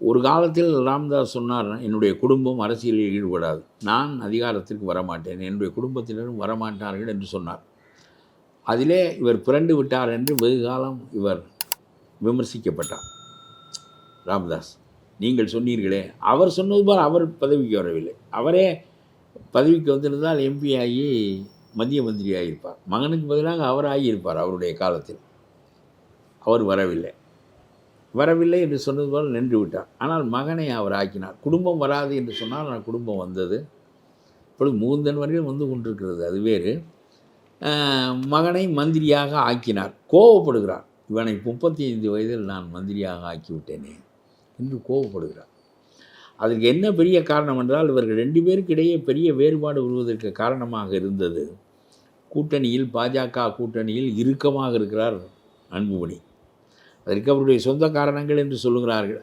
ஒரு காலத்தில் ராமதாஸ் சொன்னார், என்னுடைய குடும்பம் அரசியலில் ஈடுபடாது, நான் அதிகாரத்திற்கு வரமாட்டேன், என்னுடைய குடும்பத்தினரும் வரமாட்டார்கள் என்று சொன்னார். அதிலே இவர் பிறண்டு விட்டார் என்று வெகு காலம் இவர் விமர்சிக்கப்பட்டார். ராமதாஸ், நீங்கள் சொன்னீர்களே, அவர் சொன்னது போல் அவர் பதவிக்கு வரவில்லை. அவரே பதவிக்கு வந்திருந்தால் எம்பி ஆகி மத்திய மந்திரி ஆகியிருப்பார். மகனுக்கு பதிலாக அவர் ஆகியிருப்பார். அவருடைய காலத்தில் அவர் வரவில்லை என்று சொன்னது போல் நின்று விட்டார். ஆனால் மகனை அவர் ஆக்கினார். குடும்பம் வராது என்று சொன்னால் நான் குடும்பம் வந்தது. இப்பொழுது முகுந்தன் வரையில் வந்து கொண்டிருக்கிறது, அது வேறு. மகனை மந்திரியாக ஆக்கினார். கோபப்படுகிறார். இவனை 35 வயதில் நான் மந்திரியாக ஆக்கிவிட்டேனே என்று கோபப்படுகிறார். அதற்கு என்ன பெரிய காரணம் என்றால், இவர்கள் 2 பேருக்கு இடையே பெரிய வேறுபாடு வருவதற்கு காரணமாக இருந்தது, கூட்டணியில், பாஜக கூட்டணியில் இறுக்கமாக இருக்கிறார் அன்புமணி. அதற்கு அவருடைய சொந்த காரணங்கள் என்று சொல்லுகிறார்கள்.